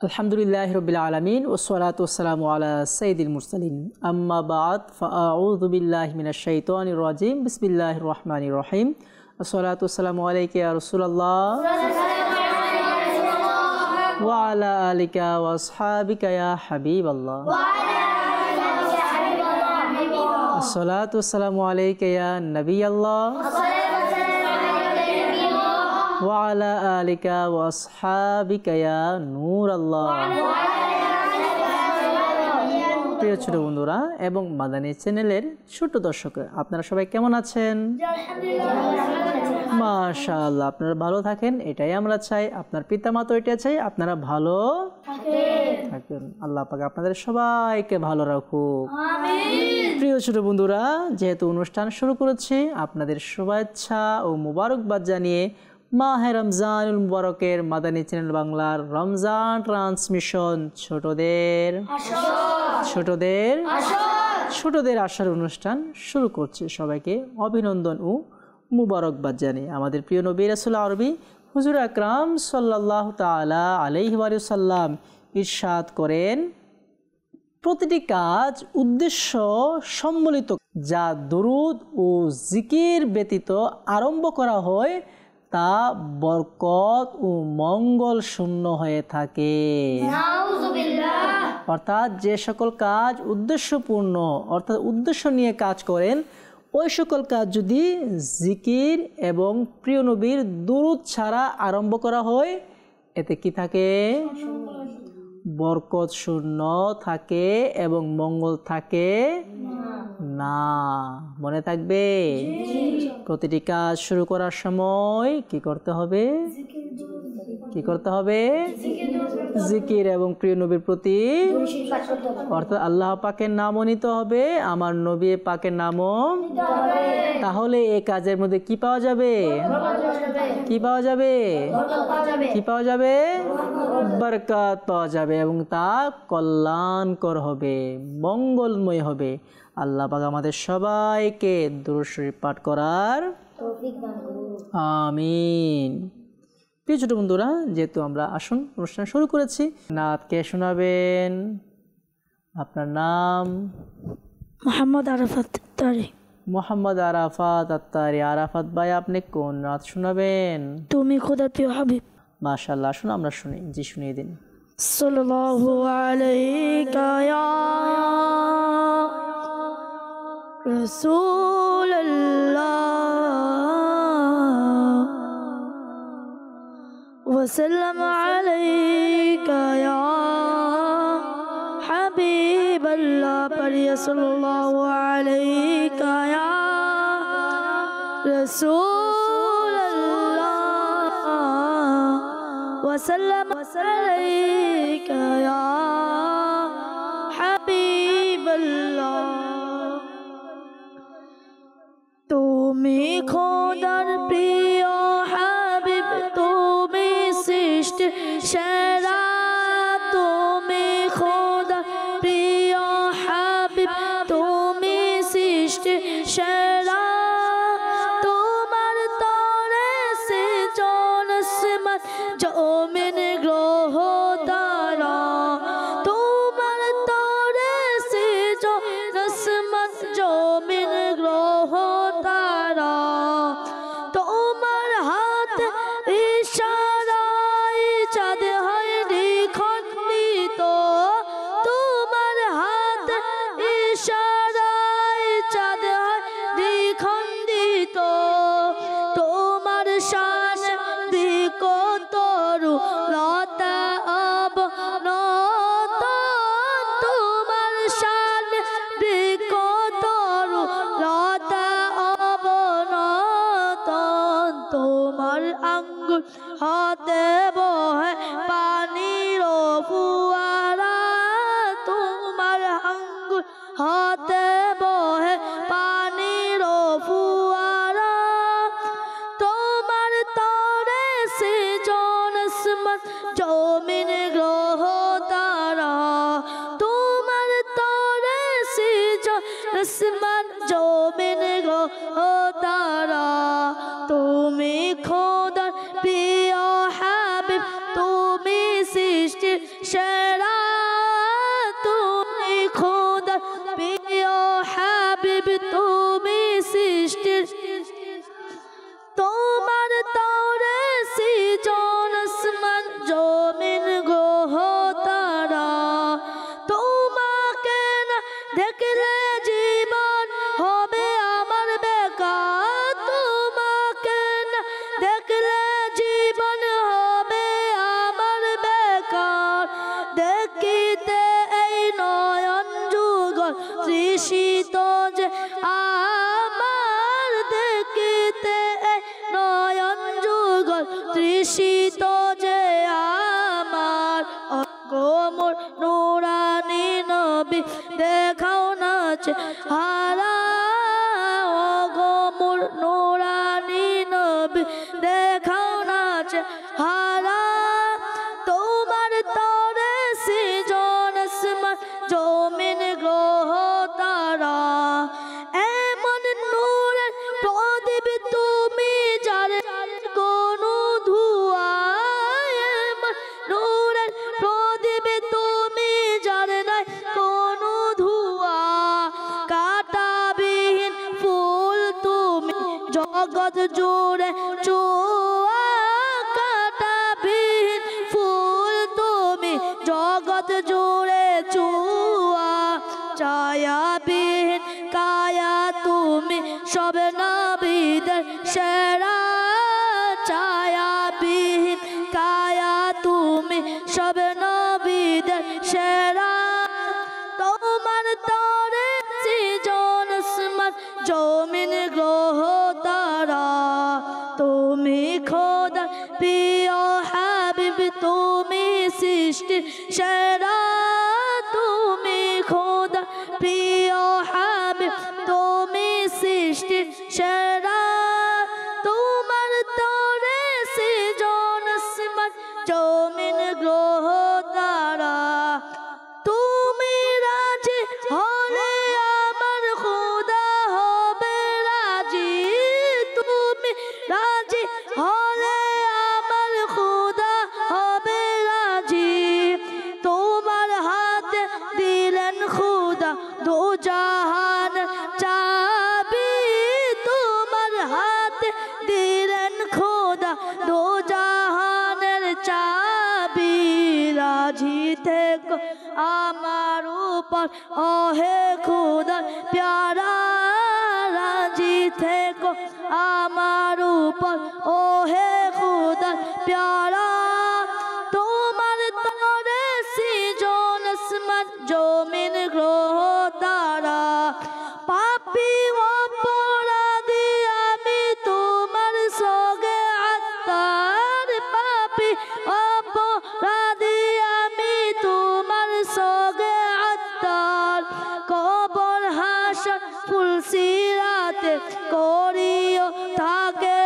আলহামদুলিল্লাহি রাব্বিল আলামিন ওয়াসসালাতু ওয়াসসালামু আলা সাইয়্যিদিল মুরসালিন আম্মা বা'দ ফাআউযু বিল্লাহি মিনাশ শাইতানির রাজিম বিসমিল্লাহির রহমানির রহিম আসসালাতু ওয়াসসালামু আলাইকা ইয়া রাসূলুল্লাহ ওয়া আলা আলিকা ওয়া আসহাবিকা ইয়া হাবিবাল্লাহ আসসালাতু ওয়াসসালামু আলাইকা ইয়া নবিয়াল্লাহ ওয়া আলা আলিকা ওয়া আসহাবিকা ইয়া নূরাল্লাহ। প্রিয় ছোট বন্ধুরা এবং মাদানী চ্যানেলের ছোট দর্শকরা, আপনারা সবাই কেমন আছেন? মাশাআল্লাহ, আপনারা ভালো থাকেন এটাই আমরা চাই, আপনার পিতামাতা এটা চাই আপনারা ভালো থাকেন। আল্লাহ পাক আপনাদের সবাইকে ভালো রাখুক, আমিন। প্রিয় ছোট বন্ধুরা, যেহেতু অনুষ্ঠান শুরু করেছি, আপনাদের শুভেচ্ছা ও মোবারকবাদ জানিয়ে মাহে রমজানুল মুবারকের মাদানী চ্যানেল বাংলার রমজান ট্রান্সমিশন ছোটদের আশার অনুষ্ঠান শুরু করছে। সবাইকে অভিনন্দন ও মুবারকবাদ জানিয়ে আমাদের প্রিয় নবী রাসূল আরবি হুজুর আকরাম সাল্লাল্লাহু তাআলা আলাইহি ওয়া সাল্লাম ইরশাদ করেন, প্রতিটি কাজ উদ্দেশ্য সম্মিলিত যা দরুদ ও জিকির ব্যতীত আরম্ভ করা হয় তা বরকত ও মঙ্গল শূন্য হয়ে থাকে। অর্থাৎ যে সকল কাজ উদ্দেশ্যপূর্ণ অর্থাৎ উদ্দেশ্য নিয়ে কাজ করেন, ওই সকল কাজ যদি জিকির এবং প্রিয় নবীর দরুদ ছাড়া আরম্ভ করা হয়, এতে কি থাকে? বরকত শূন্য থাকে এবং মঙ্গল থাকে না। মনে থাকবে, প্রতিটি কাজ শুরু করার সময় কি করতে হবে? জিকির এবং প্রিয় নবীর প্রতি অর্থাৎ আল্লাহ পাকের নামও নিতে হবে, আমার নবী পাকের নামও। তাহলে এই কাজের মধ্যে কি পাওয়া যাবে? বরকত পাওয়া যাবে এবং তা কল্যাণকর হবে, মঙ্গলময় হবে। আল্লাহ পাক আমাদের সবাইকে দুরূদ শরীফ পাঠ করার তৌফিক দান করুন, আমিন। প্রিয় ছোট বন্ধুরা, যেহেতু আমরা আসুন অনুষ্ঠান শুরু করেছি, নাত কে শোনাবেন? আপনার নাম? মোহাম্মদ আরাফাত আত্তারি। মোহাম্মদ আরাফাত আত্তারি। আরাফাত ভাই, আপনি কোন নাত শোনাবেন? তুমি খোদার প্রিয় হাবিব। মাশাআল্লাহ, আসুন আমরা শুনি। জি, শুনিয়ে দিন। সাল্লাল্লাহু আলাইকা ইয়া রাসূলুল্লাহ ওয়া সাল্লাম আলাইকা ইয়া হাবিবাল্লাহ। পারিয়া সাল্লাল্লাহু আলাইকা ইয়া রাসূলুল্লাহ ওয়া সাল্লাম আলাইকা ইয়া হাবিবাল্লাহ। তুমি খোদার প্রিয় হাবিব, তুমি সৃষ্টির সেরা, তুমি খোদার প্রিয় হাবিব, তুমি সৃষ্টির সেরা। তোমার তরে সে জন আসমান জমিন সেরা তুমি খোদার প্রিয় হাবিব তুমি সৃষ্টির তোমার তরে সৃজন আসমান জমিন গ্রহ তারা তোমাকে না দেখলে জীবন হবে আমার বেকার তোমাকে না দেখলে জীবন হবে আমার বেকার দেখিতে এই নয়ন যুগল তৃষিত যে আমার দেখিতে এই নয়ন যুগল তৃষিত যে আমার গোমর নুরানি নবী দেখাও নাচে হারা গোমর নুরানি নবী দেখাও নাচে হারা তোমার তরে সৃজন আসমান জমিন গ্রহ তারা এমন নূরের প্রদীপ তুমি যার কোনো ধোঁয়া এমন নূরের প্রদীপ তুমি যার নাই কোনো ধোঁয়া কাঁটাবিহীন ফুল তুমি জগৎ জুড়ে চোয়া কাঁটাবিহীন ফুল তুমি জগৎ জুড়ে চুয়া ছায়াবিহীন কায়া তুমি সব নবীদের সেরা ছায়াবিহীন কায়া তুমি সব নবীদের সেরা তোমার তরে সৃজন আসমান জমিন গ্রহ তারা তুমি খোদা প্রিয় হাবিব তুমি সৃষ্টির সেরা তুমি খোদা প্রিয় হাবিব তুমি সৃষ্টির সেরা তোমার তরে সৃজন আসমান জমিন গ্রহ তারা তুমি রাজি হলে আমার খোদা হবে রাজি তুমি রাজি হলে আমার খোদা হবে রাজি তোমার হাতে দিলেন খোদা দো জাহান চাবি তোমার হাতে দিলেন খোদা দো জাহানের চাবি রাজি থেকো আমার উপর ওহে খোদা প্যারা রাজি থেকো আমার উপর ওহে খোদা প্যারা তোমার তরে সৃজন আসমান জমিন গ্রহ তারা পাপী অপরাধী আমি তোমার সঙ্গে আত্মার পাপী অপরাধী আমি তোমার সঙ্গে আত্মার কবর হাসর ফুলসিরাতে করিও থাকে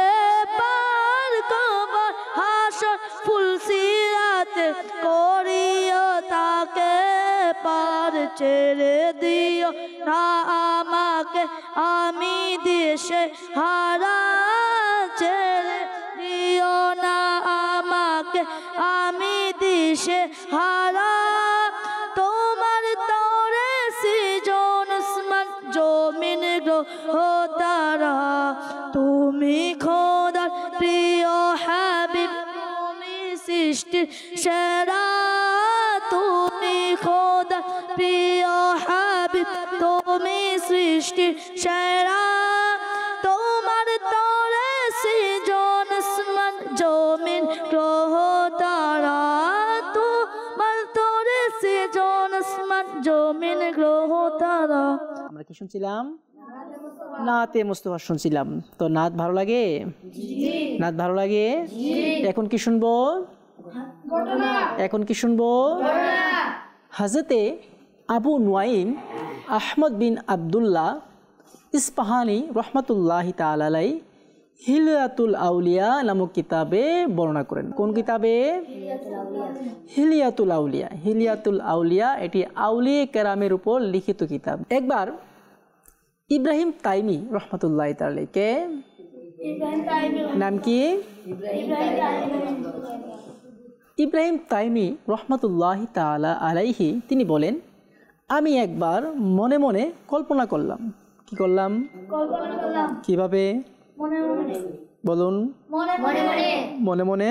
পার কবর হাসর ফুলসিরাতে করিও তাকে পার ছেড়ে দিও না আমাকে আমি দেশে হারা ছেড়ে দিও না আমাকে আমি দেশে হারা তোমার তরে সৃজন আসমান জমিন গ্রহ তারা তুমি খোদার প্রিয় হাবিব তুমি সৃষ্টির সেরা তুমি খোদার প্রিয় হাবিব তুমি সৃষ্টির সেরা তোমার তরে সৃজন আসমান জমিন গ্রহ তারা তোমার তরে সৃজন আসমান জমিন গ্রহ তারা আমরা কি শুনছিলাম? নাতে মুস্তাফা শুনছিলাম। তো নাত ভালো লাগে? নাত ভালো লাগে? এখন কি শুনবো? এখন কি শুনবো? হযরতে আবু নুয়াইম আহমদ বিন আবদুল্লাহ ইস্পাহানি রহমতুল্লাহি তাআলা আলাইহি হিলিয়াতুল আউলিয়া নামক কিতাবে বর্ণনা করেন। কোন কিতাবে? হিলিয়াতুল আউলিয়া। হিলিয়াতুল আউলিয়া এটি আউলিয়া কেরামের উপর লিখিত কিতাব। একবার ইব্রাহিম তাইমি রহমতুল্লাহি তাআলা আলাইহি, কে নাম কি? ইব্রাহিম তাইমি রহমতুল্লাহি তাআলা আলাইহি তিনি বলেন, আমি একবার মনে মনে কল্পনা করলাম। কি করলাম? কিভাবে বলুন? মনে মনে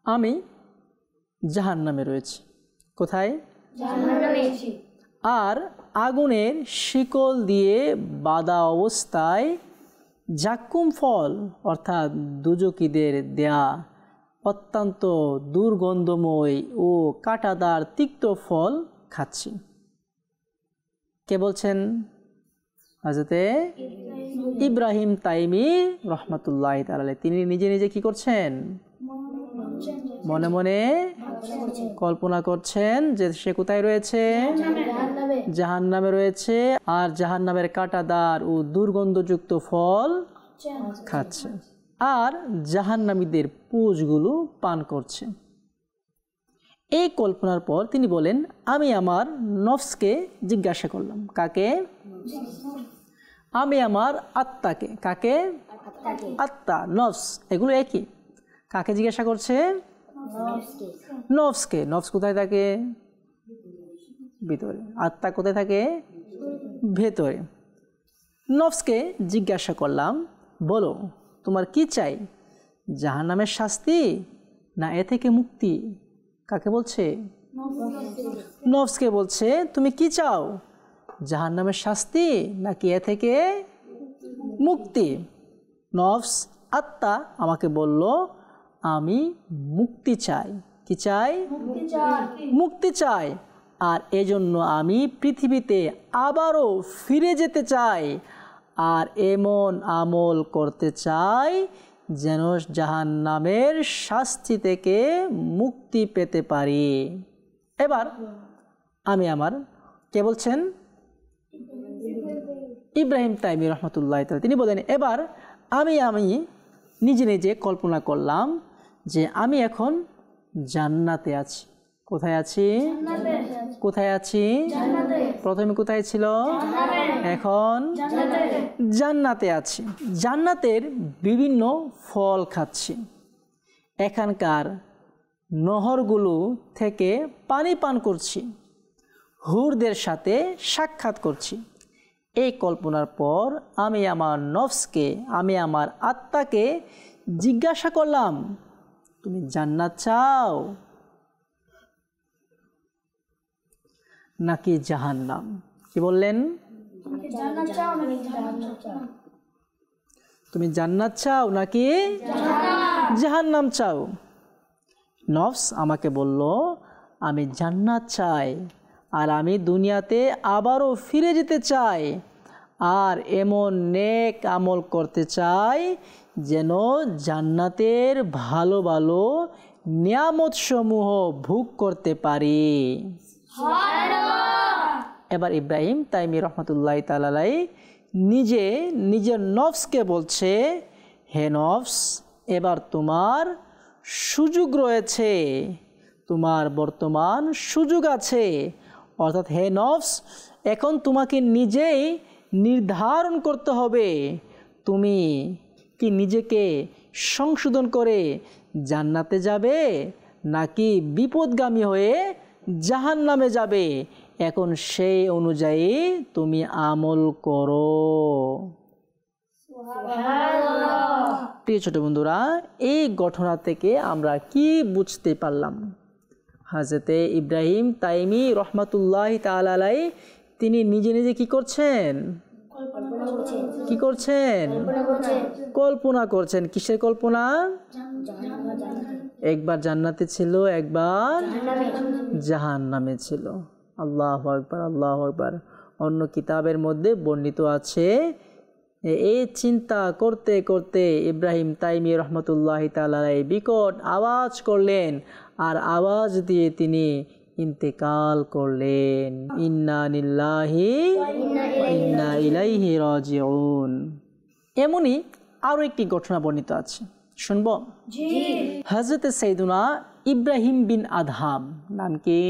আমি জাহান্নামে রয়েছি। কোথায়? আর আগুনের শিকল দিয়ে বাঁধা অবস্থায় জাক্কুম ফল অর্থাৎ দুজকিদের দেয়া অত্যন্ত দুর্গন্ধময় ও কাঁটাদার তিক্ত ফল খাচ্ছি। কে বলছেন? হযরতে ইব্রাহিম তাইমি রহমতুল্লাহি তাআলা আলাইহি। তিনি নিজে নিজে কি করছেন? মনে মনে কল্পনা করছেন যে সে কোথায় রয়েছে? জাহান্নামে রয়েছে, আর জাহান্নামের কাঁটাদার ও দুর্গন্ধযুক্ত ফল খাচ্ছে, আর জাহান্নামীদের পুঁজগুলো পান করছে। এই কল্পনার পর তিনি বলেন, আমি আমার নফসকে জিজ্ঞাসা করলাম। কাকে? আমি আমার আত্মাকে। কাকে? আত্মা, নফস, এগুলো একই। কাকে জিজ্ঞাসা করছে? নফসকে। নফস কোথায় থাকে? ভিতরে। আত্মা কোথায় থাকে? ভেতরে। নফসকে জিজ্ঞাসা করলাম, বলো তোমার কি চাই? জাহান্নামের শাস্তি না এ থেকে মুক্তি? কাকে বলছে? নফসকে বলছে, তুমি কি চাও? জাহান্নামের শাস্তি নাকি এ থেকে মুক্তি? নফস, আত্মা আমাকে বলল, আমি মুক্তি চাই। কি চাই? মুক্তি চাই। আর এজন্য আমি পৃথিবীতে আবারও ফিরে যেতে চাই, আর এমন আমল করতে চাই যেন জাহান্নামের শাস্তি থেকে মুক্তি পেতে পারি। এবার আমি আমার, কে বলছেন? ইব্রাহিম তাইমি রহমতুল্লাহি তাআলা তিনি বলেন, এবার আমি নিজে নিজে কল্পনা করলাম যে আমি এখন জান্নাতে আছি। কোথায় আছি? কোথায় আছি? প্রথমে কোথায় ছিল? এখন জান্নাতে আছি। জান্নাতের বিভিন্ন ফল খাচ্ছি। এখানকার নহরগুলো থেকে পানি পান করছি। হুরদের সাথে সাক্ষাৎ করছি। এই কল্পনার পর আমি আমার নফসকে, আমি আমার আত্মাকে জিজ্ঞাসা করলাম, তুমি জান্নাত চাও নাকি জাহান্নাম? কি বললেন? তুমি জান্নাত চাও নাকি জাহান্নাম চাও? নফস আমাকে বলল, আমি জান্নাত চাই, আর আমি দুনিয়াতে আবারও ফিরে যেতে চাই, আর এমন নেক আমল করতে চাই যেন জান্নাতের ভালো ভালো নিয়ামত সমূহ ভোগ করতে পারি। এবার ইব্রাহিম তাইমি রহমতুল্লাহি তাআলা আলাইহি নিজে নিজের নফসকে বলছে, হে নফস, এবার তোমার সুযোগ রয়েছে, তোমার বর্তমান সুযোগ আছে। অর্থাৎ হে নফস, এখন তোমাকে নিজেই নির্ধারণ করতে হবে, তুমি কি নিজেকে সংশোধন করে জান্নাতে যাবে নাকি বিপদগামী হয়ে জাহান্নামে যাবে। এখন সেই অনুযায়ী তুমি আমল করো। প্রিয় ছোট বন্ধুরা, এই ঘটনা থেকে আমরা কি বুঝতে পারলাম? হযরতে ইব্রাহিম তাইমি রহমাতুল্লাহি তাআলা আলাইহি তিনি নিজে নিজে কি করছেন? কি করছেন? কল্পনা করছেন। কিসের কল্পনা? একবার জান্নাতে ছিল, একবার জাহান্নামে ছিল। আল্লাহু আকবার, আল্লাহু আকবার। অন্য কিতাবের মধ্যে বর্ণিত আছে, এই চিন্তা করতে করতে ইব্রাহিম তাইমি রহমতুল্লাহি তাআলা আলাইহি বিকট আওয়াজ করলেন, আর আওয়াজ দিয়ে তিনি ইন্তেকাল করলেন। ইন্না লিল্লাহি ওয়া ইন্না ইলাইহি রাজিউন। এমনই আরো একটি ঘটনা বর্ণিত আছে, শুনব? জি। হযরত সাইয়্যিদুনা ইব্রাহিম বিন আদহাম, নাম কি?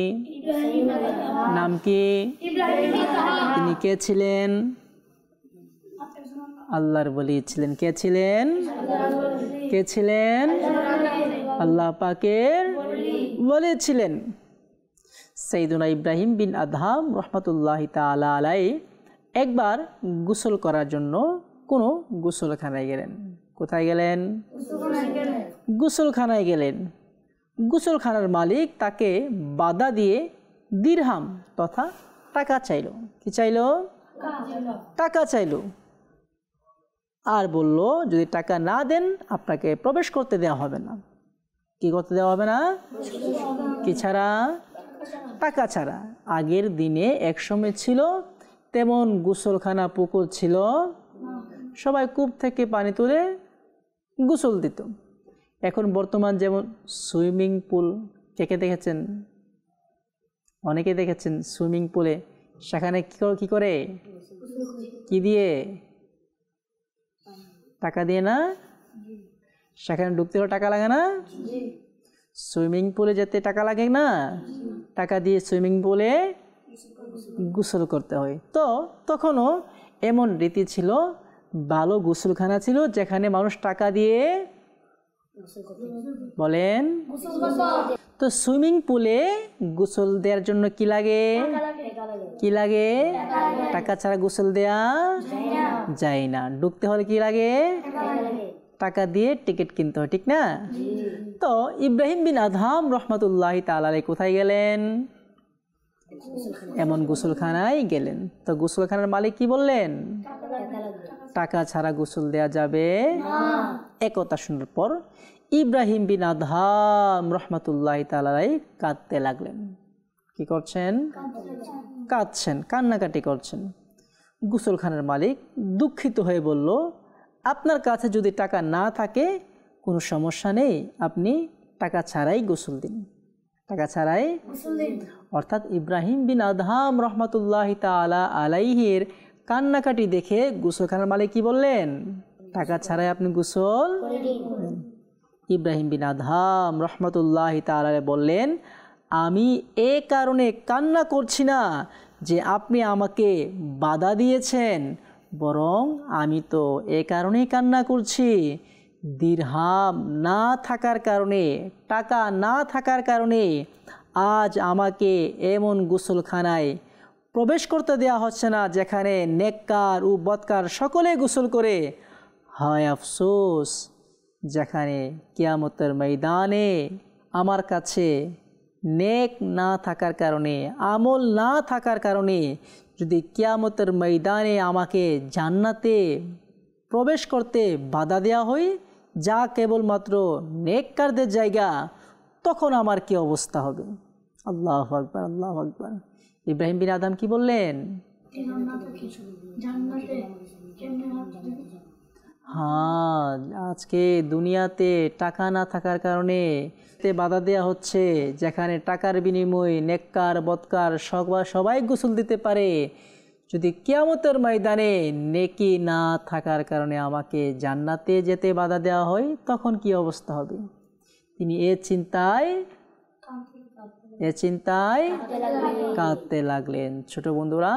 নাম কি? তিনি কে ছিলেন? আল্লাহর ওলি ছিলেন। কে ছিলেন? কে ছিলেন? আল্লাহ পাকের ওলি ছিলেন। সাইয়্যিদুনা ইব্রাহিম বিন আদহাম রহমাতুল্লাহি তাআলা আলাইহি একবার গোসল করার জন্য কোনো গোসলখানায় গেলেন। কোথায় গেলেন? গোসলখানায় গেলেন। গোসলখানার মালিক তাকে বাধা দিয়ে দিরহাম তথা টাকা চাইল। কি চাইল? টাকা চাইল। আর বলল যদি টাকা না দেন আপনাকে প্রবেশ করতে দেওয়া হবে না। কি করতে দেওয়া হবে না? কি ছাড়া? টাকা ছাড়া। আগের দিনে একসময় ছিল তেমন গোসলখানা পুকুর ছিল, সবাই কূপ থেকে পানি তুলে গোসল দিত। এখন বর্তমান যেমন সুইমিং পুল, কে দেখেছেন? অনেকে দেখেছেন সুইমিং পুলে, সেখানে কি করে? কি দিয়ে? টাকা দিয়ে না? সেখানে ঢুকতে হলে টাকা লাগে না? সুইমিং পুলে যেতে টাকা লাগে না? টাকা দিয়ে সুইমিং পুলে গোসল করতে হয়। তো তখনও এমন রীতি ছিল, ভালো গোসলখানা ছিল যেখানে মানুষ টাকা দিয়ে বলেন। তো সুইমিং পুলে গোসল দেওয়ার জন্য কি লাগে? কি লাগে? টাকা ছাড়া গোসল দেয়া যায় না। ঢুকতে হলে কি লাগে? টাকা দিয়ে টিকিট কিনতে হয়, ঠিক না? তো ইব্রাহিম বিন আদহাম রহমাতুল্লাহি তাআলা আলাইহি কোথায় গেলেন? এমন গোসলখানায় গেলেন। তো গোসলখানার মালিক কি বললেন? টাকা ছাড়া গোসল দেয়া যাবে না। একথা শোনার পর ইব্রাহিম বিন আদহাম রহমাতুল্লাহি তাআলা আলাইহি কাঁদতে লাগলেন। কি করছেন? কাঁদছেন, কান্নাকাটি করছেন। গোসলখানার মালিক দুঃখিত হয়ে বলল, আপনার কাছে যদি টাকা না থাকে কোনো সমস্যা নেই, আপনি টাকা ছাড়াই গোসল দিন। টাকা ছাড়াই অর্থাৎ ইব্রাহিম বিন আদহাম রহমাতুল্লাহি তাআলা আলাইহির কান্নাকাটি দেখে গোসলখানার মালিক কি বললেন? টাকা ছাড়াই আপনি গোসল। ইব্রাহিম বিন আদহাম রহমাতুল্লাহি তাআলা বললেন, আমি এ কারণে কান্না করছি না যে আপনি আমাকে বাধা দিয়েছেন, বরং আমি তো এ কারণেই কান্না করছি দিরহাম না থাকার কারণে, টাকা না থাকার কারণে আজ আমাকে এমন গোসলখানায় প্রবেশ করতে দেওয়া হচ্ছে না যেখানে নেককার ও বদকার সকলে গোসল করে। হায় আফসোস, যেখানে কিয়ামতের ময়দানে আমার কাছে নেক না থাকার কারণে, আমল না থাকার কারণে যদি কিয়ামতের ময়দানে আমাকে জান্নাতে প্রবেশ করতে বাধা দেওয়া হয়, যা কেবলমাত্র নেককারদের জায়গা, তখন আমার কি অবস্থা হবে? আল্লাহু আকবার, আল্লাহু আকবার। ইব্রাহিম বিন আদহাম কি বললেন? হ্যাঁ, আজকে দুনিয়াতে টাকা না থাকার কারণে বাধা দেওয়া হচ্ছে, যেখানে টাকার বিনিময়ে নেককার বদকার সবাই গোসল দিতে পারে। যদি কিয়ামতের ময়দানে নেকি না থাকার কারণে আমাকে জান্নাতে যেতে বাধা দেওয়া হয়, তখন কি অবস্থা হবে? তিনি এ চিন্তায় কাঁদতে লাগলেন। ছোট বন্ধুরা,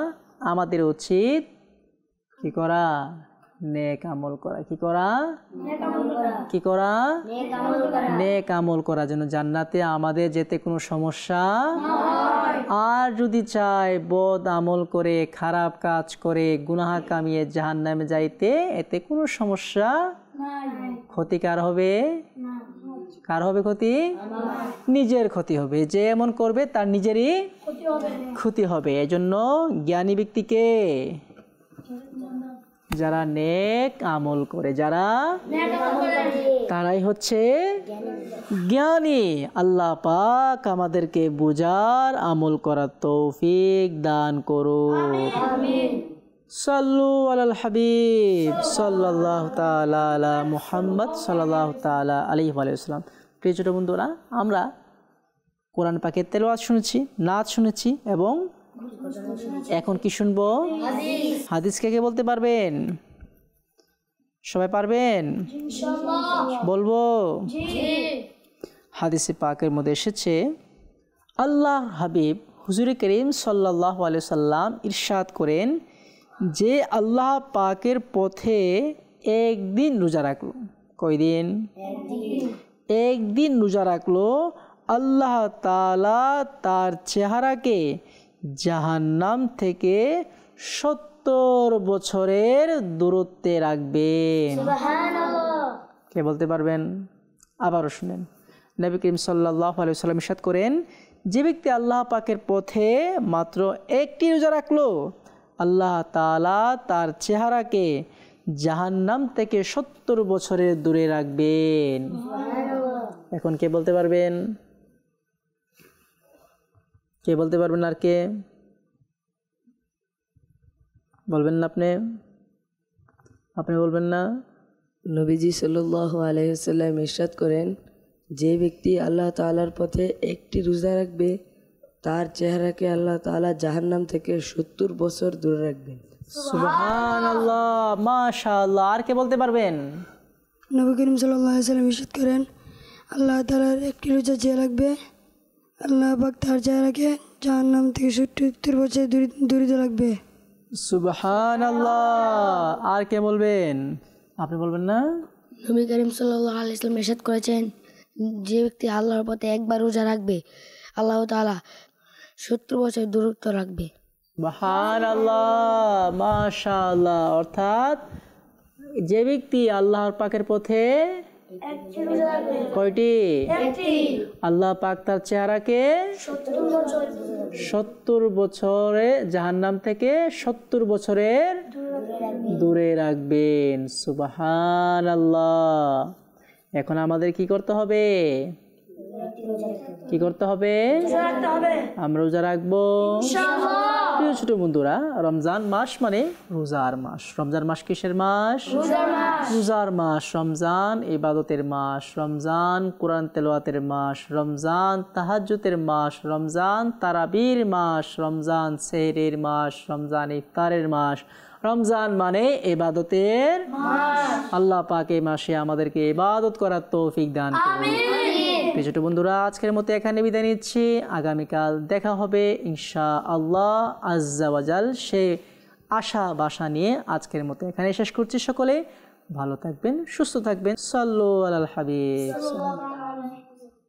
আমাদের উচিত কি করা? নেক আমল করা। কি করা? কি করা? নেক আমল করার জন্য জান্নাতে আমাদের যেতে কোনো সমস্যা। আর যদি চাই বদ আমল করে, খারাপ কাজ করে, গুনাহ কামিয়ে জাহান্নামে যাইতে, এতে কোনো সমস্যা। ক্ষতি কার হবে? কার হবে ক্ষতি? নিজের ক্ষতি হবে। যে এমন করবে তার নিজেরই ক্ষতি হবে। এজন্য জ্ঞানী ব্যক্তিকে, যারা নেক আমল করে, তারাই হচ্ছে জ্ঞানী। আল্লাহ পাক আমাদেরকে বুঝার, আমল করার তৌফিক দান করুন। সাল্লু আলাল হাবিব সাল্লাল্লাহু তাআলা আলা মুহাম্মদ সাল্লাল্লাহু তাআলা আলাইহি ওয়া সাল্লাম। প্রিয় ছোট বন্ধুরা, আমরা কোরআন পাকের তেলাওয়াত শুনেছি, নাচ শুনেছি, এবং এখন কি শুনবো? হাদিস। কে বলতে পারবেন? সবাই পারবেন? বলবো? হাদিসে পাকের মধ্যে এসেছে, আল্লাহ হাবিব হুজুর করিম সাল্লাল্লাহু আলাইহি সাল্লাম ইরশাদ করেন, যে আল্লাহ পাকের পথে একদিন রোজা রাখলো। কয়দিন? একদিন রোজা রাখলো, আল্লাহ তাআলা তার চেহারাকে জাহান্নাম থেকে 70 বছরের দূরত্বে রাখবেন। কে বলতে পারবেন? আবারও শুনেন, নবী করিম সাল্লাল্লাহু আলাইহি ওয়াসাল্লাম ইরশাদ করেন, যে ব্যক্তি আল্লাহ পাকের পথে মাত্র একটি রোজা রাখলো, আল্লাহ তাআলা তার চেহারাকে জাহান্নাম থেকে 70 বছরের দূরে রাখবেন। এখন কে বলতে পারবেন? কে বলতে পারবেন? আর কে বলবেন না? আপনি বলবেন না? নবীজি সাল্লাল্লাহু আলাইহি ওয়াসাল্লাম ইরশাদ করেন, যে ব্যক্তি আল্লাহ তাআলার পথে একটি রোজা রাখবে, তার চেহারাকে আল্লাহ তাআলা জাহান্নাম থেকে 70 বছর দূরে রাখবেন। সুবহানাল্লাহ, মাশাআল্লাহ। আর কে বলতে পারবেন? নবী করিম সাল্লাল্লাহু আলাইহি ওয়াসাল্লাম ইরশাদ করেন, আল্লাহ তাআলার একটি রোজা যে রাখবে, আল্লাহ পাক তার চেহারাকে জাহান্নাম থেকে 70 বছর দূরে রাখবে। সুবহানাল্লাহ। আর কে বলবেন? আপনি বলবেন না? নবী করিম সাল্লাল্লাহু আলাইহি ওয়াসাল্লাম ইরশাদ করেছেন, যে ব্যক্তি আল্লাহর পথে একবার রোজা রাখবে, আল্লাহ তাআলা 70 বছর দূরত্ব রাখবে। সুবহানাল্লাহ, মাশাআল্লাহ। অর্থাৎ যে ব্যক্তি আল্লাহর পাকের পথে কয়টি? আল্লাহ পাক তার চেহারাকে 70 বছরে জাহান্নাম থেকে 70 বছরের দূরে রাখবেন। সুবহানাল্লাহ। এখন আমাদের কি করতে হবে? কি করতে হবে? আমরা রোজা রাখবো। প্রিয় ছোট বন্ধুরা, রমজান মাস মানে রোজার মাস। রমজান মাস কিসের মাস? রোজার মাস। রমজান ইবাদতের মাস, রমজান কোরআন তেলাওয়াতের মাস, রমজান তাহাজ্জুদের মাস, রমজান তারাবির মাস, রমজান সেহরির মাস, রমজান ইফতারের মাস। রমজান মানে ইবাদতের মাস। আল্লাহ পাক এই মাসে আমাদেরকে ইবাদত করার তৌফিক দান করুন। ছোট বন্ধুরা, আজকের মতো এখানে বিদায় নিচ্ছি। আগামীকাল দেখা হবে ইনশাআল্লাহ আজ্জা ওয়া জাল। সেই আশা বাসা নিয়ে আজকের মতো এখানে শেষ করছি। সকলে ভালো থাকবেন, সুস্থ থাকবেন। সাল্লু আলাল হাবিব।